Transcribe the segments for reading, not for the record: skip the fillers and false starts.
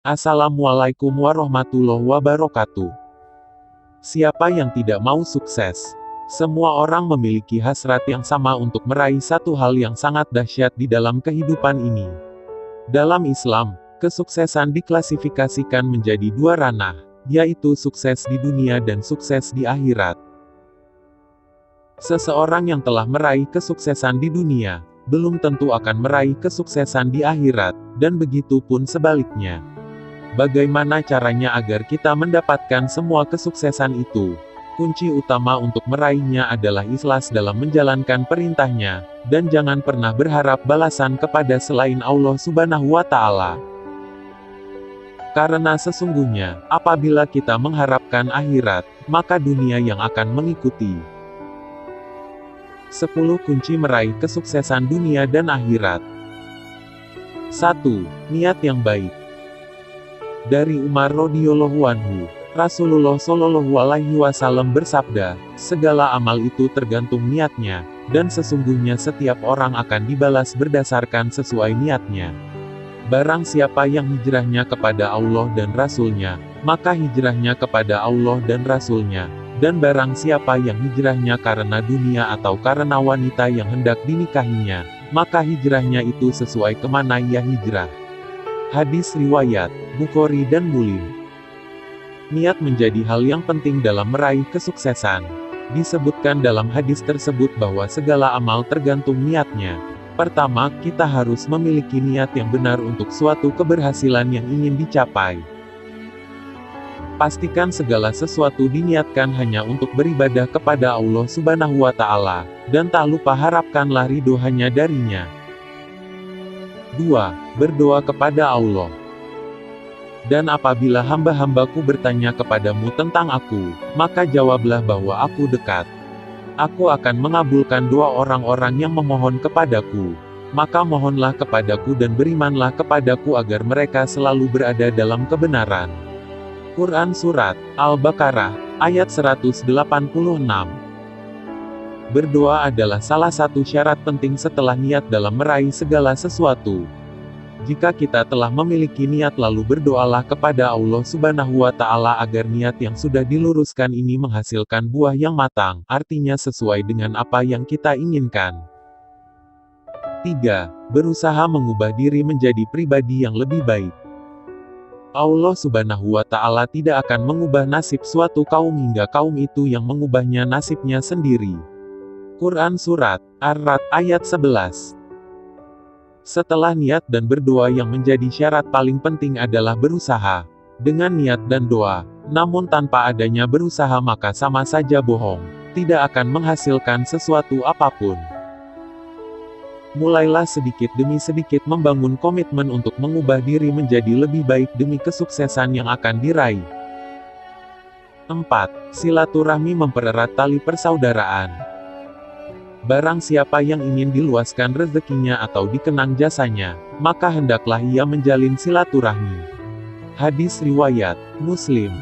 Assalamualaikum warahmatullahi wabarakatuh. Siapa yang tidak mau sukses? Semua orang memiliki hasrat yang sama untuk meraih satu hal yang sangat dahsyat di dalam kehidupan ini. Dalam Islam, kesuksesan diklasifikasikan menjadi dua ranah, yaitu sukses di dunia dan sukses di akhirat. Seseorang yang telah meraih kesuksesan di dunia, belum tentu akan meraih kesuksesan di akhirat, dan begitu pun sebaliknya. Bagaimana caranya agar kita mendapatkan semua kesuksesan itu? Kunci utama untuk meraihnya adalah ikhlas dalam menjalankan perintahnya, dan jangan pernah berharap balasan kepada selain Allah Subhanahu wa Ta'ala. Karena sesungguhnya, apabila kita mengharapkan akhirat, maka dunia yang akan mengikuti. 10 kunci meraih kesuksesan dunia dan akhirat. 1. Niat yang baik. Dari Umar radhiyallahu anhu, Rasulullah shallallahu alaihi wasallam bersabda, segala amal itu tergantung niatnya, dan sesungguhnya setiap orang akan dibalas berdasarkan sesuai niatnya. Barang siapa yang hijrahnya kepada Allah dan Rasul-Nya, maka hijrahnya kepada Allah dan Rasul-Nya. Dan barang siapa yang hijrahnya karena dunia atau karena wanita yang hendak dinikahinya, maka hijrahnya itu sesuai kemana ia hijrah. Hadis riwayat Bukhari dan Muslim. Niat menjadi hal yang penting dalam meraih kesuksesan. Disebutkan dalam hadis tersebut bahwa segala amal tergantung niatnya. Pertama, kita harus memiliki niat yang benar untuk suatu keberhasilan yang ingin dicapai. Pastikan segala sesuatu diniatkan hanya untuk beribadah kepada Allah Subhanahu wa Ta'ala, dan tak lupa harapkanlah ridho hanya darinya. 2. Berdoa kepada Allah. Dan apabila hamba-hambaku bertanya kepadamu tentang aku, maka jawablah bahwa aku dekat. Aku akan mengabulkan doa orang-orang yang memohon kepadaku. Maka mohonlah kepadaku dan berimanlah kepadaku agar mereka selalu berada dalam kebenaran. Quran Surat Al-Baqarah, ayat 186. Berdoa adalah salah satu syarat penting setelah niat dalam meraih segala sesuatu. Jika kita telah memiliki niat lalu berdoalah kepada Allah Subhanahu wa Ta'ala agar niat yang sudah diluruskan ini menghasilkan buah yang matang, artinya sesuai dengan apa yang kita inginkan. 3. Berusaha mengubah diri menjadi pribadi yang lebih baik. Allah Subhanahu wa Ta'ala tidak akan mengubah nasib suatu kaum hingga kaum itu yang mengubahnya nasibnya sendiri. Quran Surat Ar-Ra'd ayat 11. Setelah niat dan berdoa yang menjadi syarat paling penting adalah berusaha. Dengan niat dan doa, namun tanpa adanya berusaha maka sama saja bohong, tidak akan menghasilkan sesuatu apapun. Mulailah sedikit demi sedikit membangun komitmen untuk mengubah diri menjadi lebih baik demi kesuksesan yang akan diraih. 4. Silaturahmi mempererat tali persaudaraan. Barang siapa yang ingin diluaskan rezekinya atau dikenang jasanya, maka hendaklah ia menjalin silaturahmi. Hadis riwayat Muslim.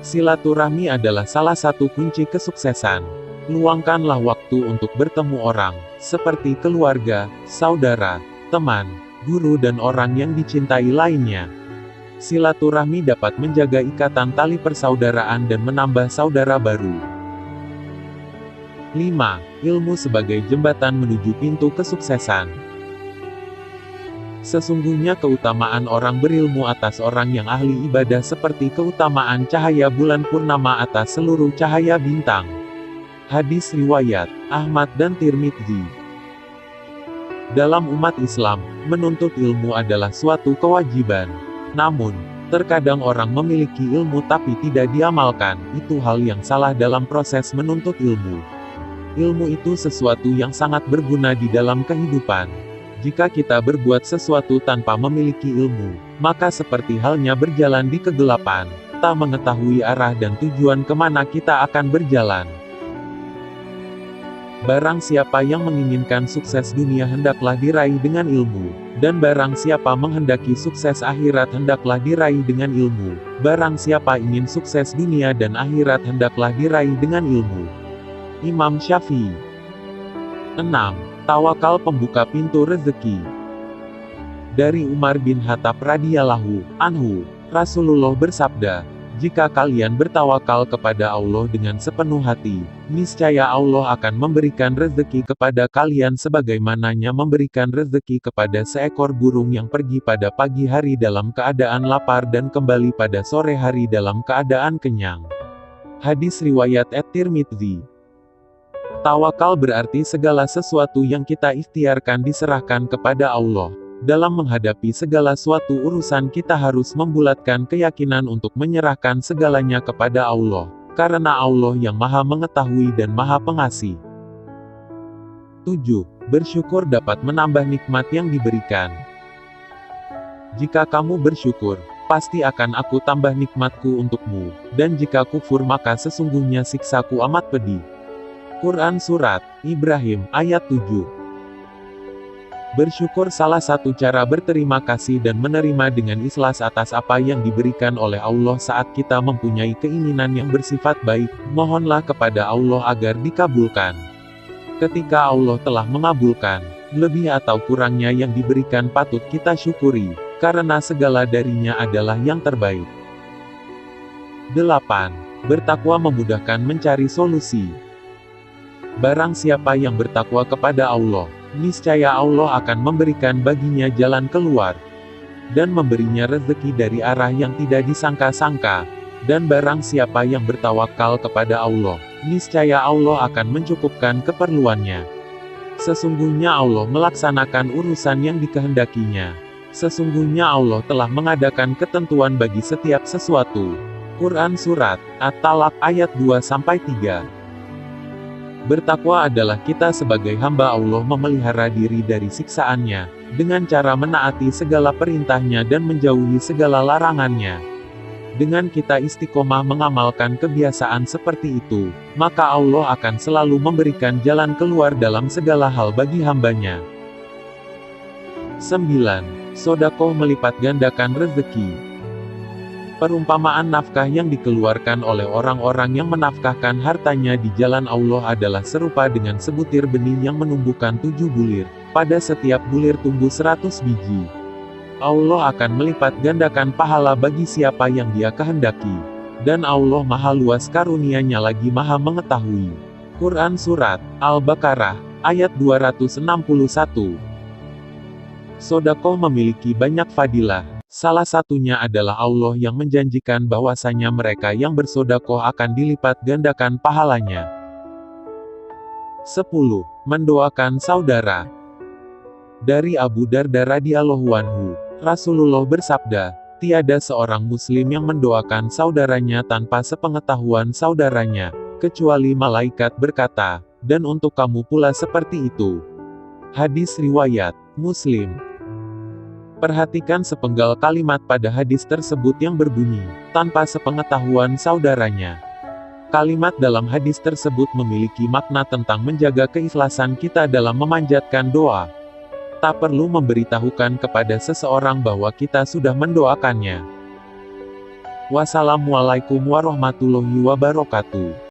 Silaturahmi adalah salah satu kunci kesuksesan. Luangkanlah waktu untuk bertemu orang, seperti keluarga, saudara, teman, guru dan orang yang dicintai lainnya. Silaturahmi dapat menjaga ikatan tali persaudaraan dan menambah saudara baru. 5. Ilmu sebagai jembatan menuju pintu kesuksesan. Sesungguhnya keutamaan orang berilmu atas orang yang ahli ibadah seperti keutamaan cahaya bulan purnama atas seluruh cahaya bintang. Hadis riwayat Ahmad dan Tirmidzi. Dalam umat Islam, menuntut ilmu adalah suatu kewajiban. Namun, terkadang orang memiliki ilmu tapi tidak diamalkan, itu hal yang salah dalam proses menuntut ilmu. Ilmu itu sesuatu yang sangat berguna di dalam kehidupan. Jika kita berbuat sesuatu tanpa memiliki ilmu, maka seperti halnya berjalan di kegelapan, tak mengetahui arah dan tujuan kemana kita akan berjalan. Barang siapa yang menginginkan sukses dunia hendaklah diraih dengan ilmu, dan barang siapa menghendaki sukses akhirat hendaklah diraih dengan ilmu. Barang siapa ingin sukses dunia dan akhirat hendaklah diraih dengan ilmu. Imam Syafi'i. 6. Tawakal pembuka pintu rezeki. Dari Umar bin Khattab radhiyallahu anhu, Rasulullah bersabda, "Jika kalian bertawakal kepada Allah dengan sepenuh hati, niscaya Allah akan memberikan rezeki kepada kalian sebagaimananya memberikan rezeki kepada seekor burung yang pergi pada pagi hari dalam keadaan lapar dan kembali pada sore hari dalam keadaan kenyang." Hadis riwayat At-Tirmidzi. Tawakal berarti segala sesuatu yang kita ikhtiarkan diserahkan kepada Allah. Dalam menghadapi segala suatu urusan kita harus membulatkan keyakinan untuk menyerahkan segalanya kepada Allah, karena Allah yang Maha Mengetahui dan Maha Pengasih. 7. Bersyukur dapat menambah nikmat yang diberikan. Jika kamu bersyukur, pasti akan aku tambah nikmatku untukmu, dan jika kufur maka sesungguhnya siksaku amat pedih. Quran Surat Ibrahim, ayat 7. Bersyukur salah satu cara berterima kasih dan menerima dengan ikhlas atas apa yang diberikan oleh Allah saat kita mempunyai keinginan yang bersifat baik, mohonlah kepada Allah agar dikabulkan. Ketika Allah telah mengabulkan, lebih atau kurangnya yang diberikan patut kita syukuri, karena segala darinya adalah yang terbaik. 8. Bertakwa memudahkan mencari solusi. Barang siapa yang bertakwa kepada Allah, niscaya Allah akan memberikan baginya jalan keluar, dan memberinya rezeki dari arah yang tidak disangka-sangka. Dan barang siapa yang bertawakal kepada Allah, niscaya Allah akan mencukupkan keperluannya. Sesungguhnya Allah melaksanakan urusan yang dikehendakinya. Sesungguhnya Allah telah mengadakan ketentuan bagi setiap sesuatu. Quran Surat At-Talaq ayat 2-3. Bertakwa adalah kita sebagai hamba Allah memelihara diri dari siksaannya, dengan cara menaati segala perintahnya dan menjauhi segala larangannya. Dengan kita istiqomah mengamalkan kebiasaan seperti itu, maka Allah akan selalu memberikan jalan keluar dalam segala hal bagi hambanya. 9. Sedekah melipat gandakan rezeki. Perumpamaan nafkah yang dikeluarkan oleh orang-orang yang menafkahkan hartanya di jalan Allah adalah serupa dengan sebutir benih yang menumbuhkan 7 bulir. Pada setiap bulir tumbuh 100 biji. Allah akan melipat gandakan pahala bagi siapa yang Dia kehendaki. Dan Allah Maha Luas karunia-Nya lagi Maha Mengetahui. Quran Surat Al-Baqarah, ayat 261. Sedekah memiliki banyak fadilah. Salah satunya adalah Allah yang menjanjikan bahwasanya mereka yang bersedekah akan dilipat gandakan pahalanya. 10. Mendoakan saudara. Dari Abu Darda radhiyallahu anhu, Rasulullah bersabda, "Tiada seorang muslim yang mendoakan saudaranya tanpa sepengetahuan saudaranya, kecuali malaikat berkata, 'Dan untuk kamu pula seperti itu.'" Hadis riwayat Muslim. Perhatikan sepenggal kalimat pada hadis tersebut yang berbunyi, tanpa sepengetahuan saudaranya. Kalimat dalam hadis tersebut memiliki makna tentang menjaga keikhlasan kita dalam memanjatkan doa. Tak perlu memberitahukan kepada seseorang bahwa kita sudah mendoakannya. Wassalamualaikum warahmatullahi wabarakatuh.